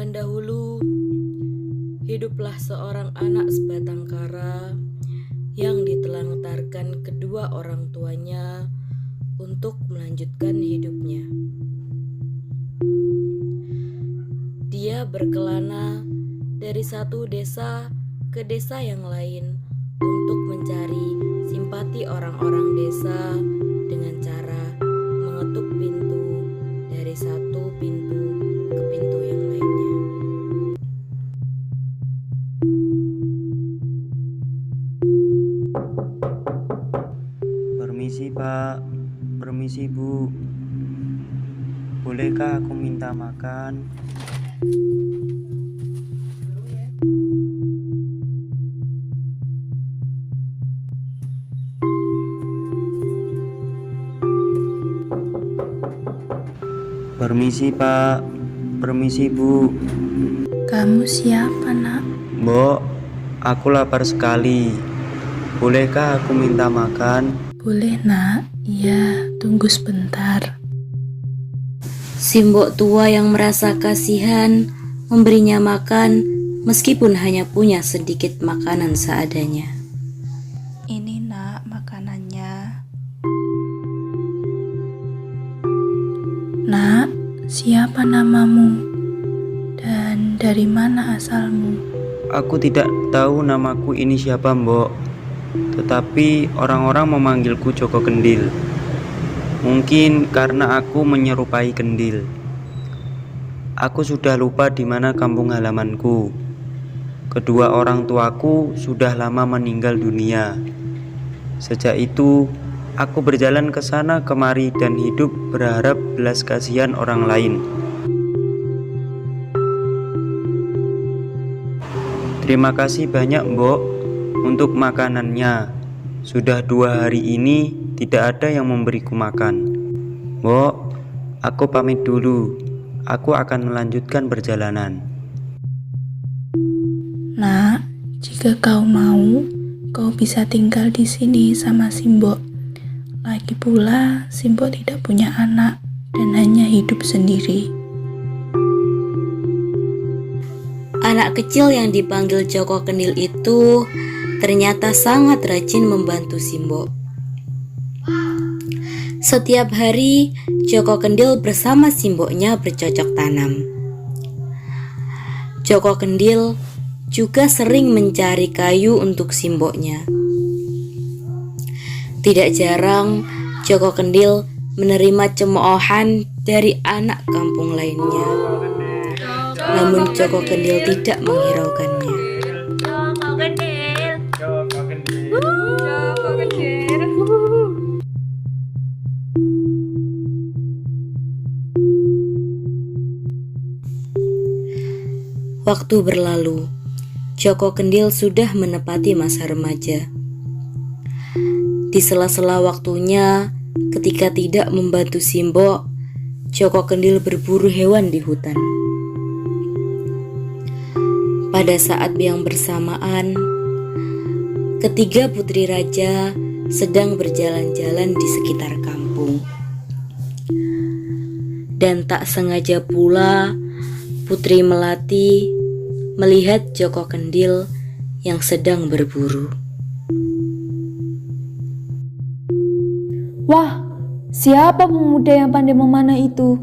Zaman dahulu, hiduplah seorang anak sebatang kara yang ditelantarkan kedua orang tuanya untuk melanjutkan hidupnya. Dia berkelana dari satu desa ke desa yang lain untuk mencari simpati orang-orang desa dengan cara mengetuk pintu dari satu pintu ke pintu yang lainnya. Permisi Pak, permisi Bu. Bolehkah aku minta makan? Permisi Pak, permisi Bu. Kamu siapa, Nak? Mbok, aku lapar sekali. Bolehkah aku minta makan? Boleh, Nak. Iya, tunggu sebentar. Si mbok tua yang merasa kasihan memberinya makan meskipun hanya punya sedikit makanan seadanya. Ini, Nak, makanannya. Nak, siapa namamu? Dan dari mana asalmu? Aku tidak tahu namaku ini siapa, Mbok. Tetapi orang-orang memanggilku Joko Kendil. Mungkin karena aku menyerupai kendil. Aku sudah lupa di mana kampung halamanku. Kedua orang tuaku sudah lama meninggal dunia. Sejak itu, aku berjalan ke sana kemari dan hidup berharap belas kasihan orang lain. Terima kasih banyak, Mbok, untuk makanannya. Sudah 2 hari ini tidak ada yang memberiku makan. Mbok, aku pamit dulu. Aku akan melanjutkan perjalanan. Nak, jika kau mau, kau bisa tinggal di sini sama Simbok. Lagi pula, Simbok tidak punya anak dan hanya hidup sendiri. Anak kecil yang dipanggil Joko Kendil itu ternyata sangat rajin membantu Simbok. Setiap hari, Joko Kendil bersama Simboknya bercocok tanam. Joko Kendil juga sering mencari kayu untuk Simboknya. Tidak jarang, Joko Kendil menerima cemoohan dari anak kampung lainnya. Namun Joko Kendil tidak menghiraukannya. Waktu berlalu, Joko Kendil sudah menepati masa remaja. Di sela-sela waktunya, ketika tidak membantu Simbok, Joko Kendil berburu hewan di hutan. Pada saat yang bersamaan, ketiga putri raja sedang berjalan-jalan di sekitar kampung. Dan tak sengaja pula, Putri Melati melihat Joko Kendil yang sedang berburu. Wah, siapa pemuda yang pandai memanah itu?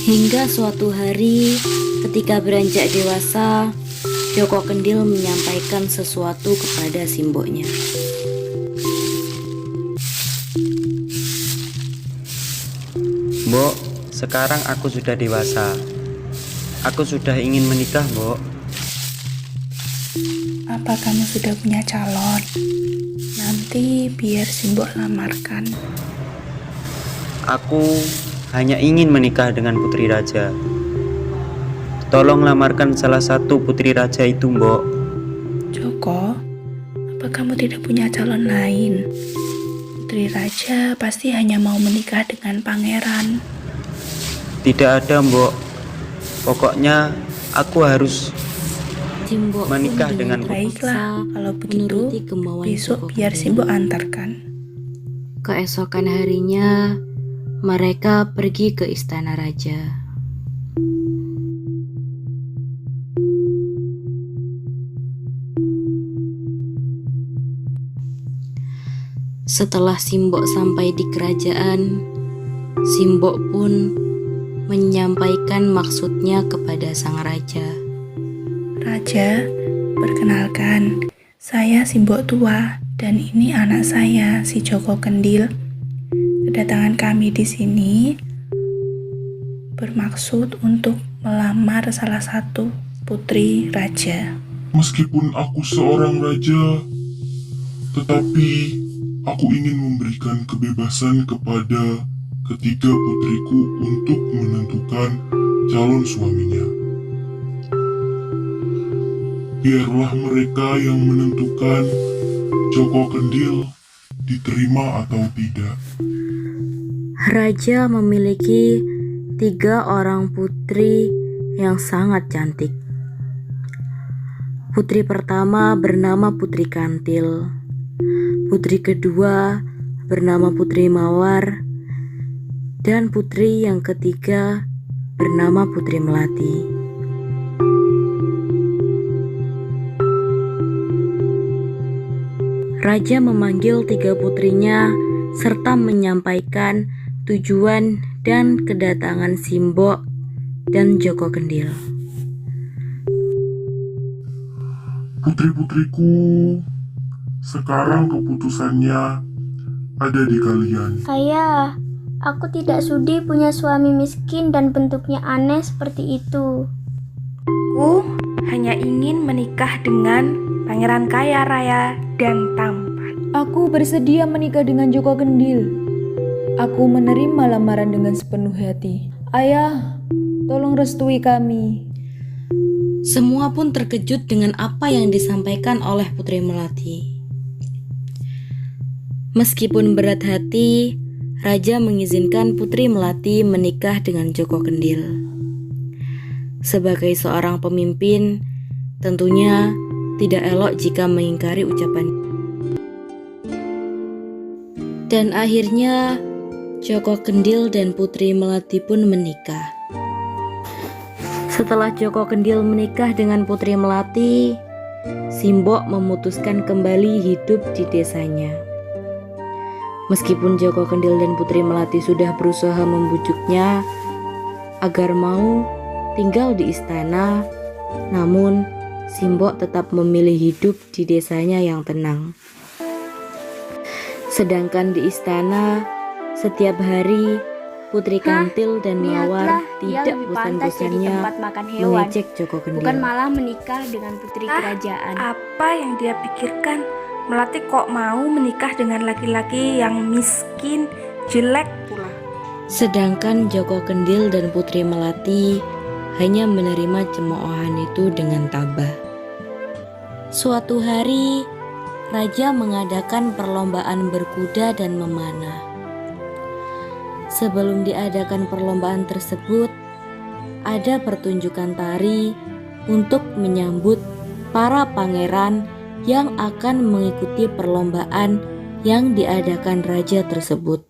Hingga suatu hari, ketika beranjak dewasa, Joko Kendil menyampaikan sesuatu kepada Simboknya. Mbok, sekarang aku sudah dewasa. Aku sudah ingin menikah, Mbok. Apa kamu sudah punya calon? Nanti biar Simbok lamarkan. Aku hanya ingin menikah dengan putri raja. Tolong lamarkan salah satu putri raja itu, Mbok. Joko, apa kamu tidak punya calon lain? Putri raja pasti hanya mau menikah dengan pangeran. Tidak ada, Mbok. Pokoknya aku harus Simbok menikah pun dengan Baiklah, kalau begitu menuruti kemauan besok Joko biar Kendil. Simbok antarkan. Keesokan harinya, Mereka pergi ke istana raja. Setelah Simbok sampai di kerajaan, Simbok pun menyampaikan maksudnya kepada sang raja. Raja, perkenalkan, saya Simbok Tua dan ini anak saya, si Joko Kendil. Kedatangan kami di sini bermaksud untuk melamar salah satu putri raja. Meskipun aku seorang raja, tetapi aku ingin memberikan kebebasan kepada ketiga putriku untuk menentukan calon suaminya. Biarlah mereka yang menentukan Joko Kendil diterima atau tidak. Raja memiliki 3 orang putri yang sangat cantik. Putri pertama bernama Putri Kantil. Putri kedua bernama Putri Mawar. Dan putri yang ketiga bernama Putri Melati. Raja memanggil 3 putrinya serta menyampaikan tujuan dan kedatangan Simbok dan Joko Kendil. Putri-putriku, sekarang keputusannya ada di kalian. Ayah, aku tidak sudi punya suami miskin dan bentuknya aneh seperti itu. Aku hanya ingin menikah dengan pangeran kaya raya dan tampan. Aku bersedia menikah dengan Joko Kendil. Aku menerima lamaran dengan sepenuh hati. Ayah, tolong restui kami. Semua pun terkejut dengan apa yang disampaikan oleh Putri Melati. Meskipun berat hati, Raja mengizinkan Putri Melati menikah dengan Joko Kendil. Sebagai seorang pemimpin, tentunya tidak elok jika mengingkari ucapan. Dan akhirnya Joko Kendil dan Putri Melati pun menikah. Setelah Joko Kendil menikah dengan Putri Melati, Simbok memutuskan kembali hidup di desanya. Meskipun Joko Kendil dan Putri Melati sudah berusaha membujuknya agar mau tinggal di istana, namun Simbok tetap memilih hidup di desanya yang tenang. Sedangkan di istana, setiap hari Putri Kantil dan Mawar tidak bosan-bosannya mengejek Joko Kendil. Bukan malah menikah dengan putri kerajaan. Apa yang dia pikirkan? Melati kok mau menikah dengan laki-laki yang miskin, jelek pula. Sedangkan Joko Kendil dan Putri Melati hanya menerima cemoohan itu dengan tabah. Suatu hari, Raja mengadakan perlombaan berkuda dan memanah. Sebelum diadakan perlombaan tersebut, ada pertunjukan tari untuk menyambut para pangeran yang akan mengikuti perlombaan yang diadakan raja tersebut.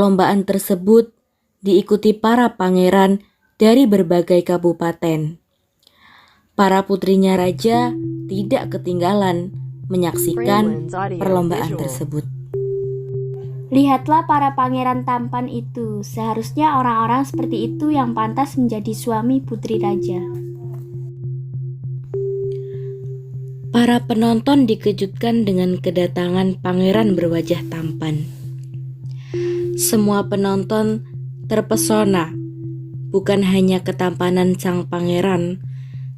Perlombaan tersebut diikuti para pangeran dari berbagai kabupaten. Para putrinya raja tidak ketinggalan menyaksikan perlombaan tersebut. Lihatlah para pangeran tampan itu. Seharusnya orang-orang seperti itu yang pantas menjadi suami putri raja. Para penonton dikejutkan dengan kedatangan pangeran berwajah tampan. Semua penonton terpesona, bukan hanya ketampanan sang pangeran,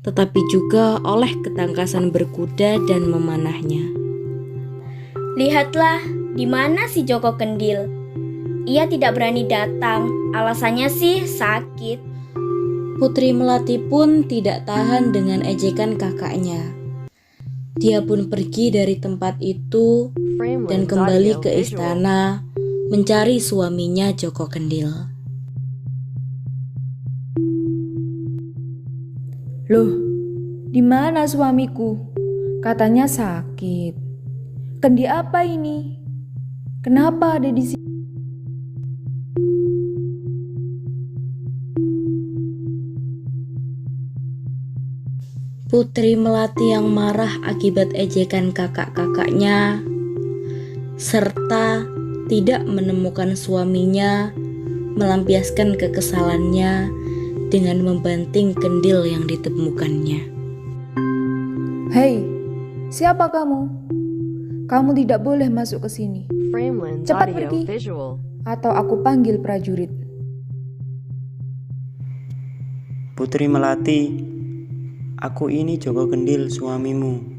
tetapi juga oleh ketangkasan berkuda dan memanahnya. Lihatlah, di mana si Joko Kendil? Ia tidak berani datang, alasannya sih sakit. Putri Melati pun tidak tahan dengan ejekan kakaknya. Dia pun pergi dari tempat itu dan kembali ke istana mencari suaminya Joko Kendil. Loh, di mana suamiku? Katanya sakit. Kendi apa ini? Kenapa ada di sini? Putri Melati yang marah akibat ejekan kakak-kakaknya serta tidak menemukan suaminya melampiaskan kekesalannya dengan membanting kendil yang ditemukannya. Hei, siapa kamu? Kamu tidak boleh masuk ke sini. Cepat pergi, atau aku panggil prajurit. Putri Melati, aku ini Joko Kendil, suamimu.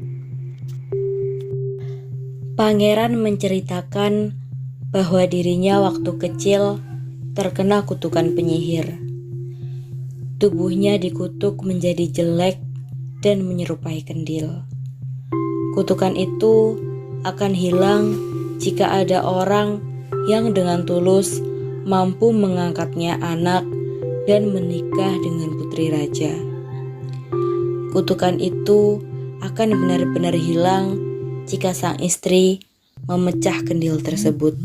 Pangeran menceritakan bahwa dirinya waktu kecil terkena kutukan penyihir. Tubuhnya dikutuk menjadi jelek dan menyerupai kendil. Kutukan itu akan hilang jika ada orang yang dengan tulus mampu mengangkatnya anak dan menikah dengan putri raja. Kutukan itu akan benar-benar hilang jika sang istri memecah kendil tersebut.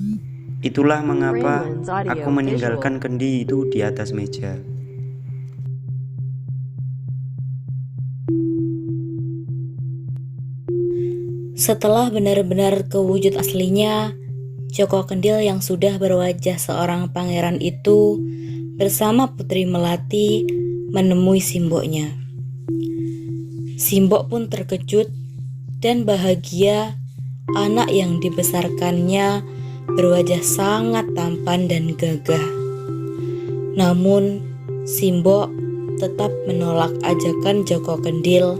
Itulah mengapa aku meninggalkan kendi itu di atas meja. Setelah benar-benar ke wujud aslinya, Joko Kendil yang sudah berwajah seorang pangeran itu bersama Putri Melati menemui simboknya. Simbok pun terkejut dan bahagia anak yang dibesarkannya berwajah sangat tampan dan gagah. Namun, Simbok tetap menolak ajakan Joko Kendil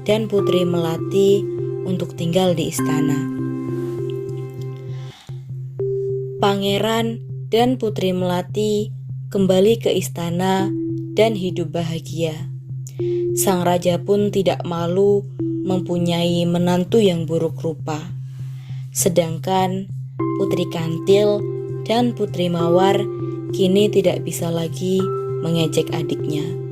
dan Putri Melati untuk tinggal di istana. Pangeran dan Putri Melati kembali ke istana dan hidup bahagia. Sang raja pun tidak malu mempunyai menantu yang buruk rupa. Sedangkan Putri Kantil dan Putri Mawar kini tidak bisa lagi mengejek adiknya.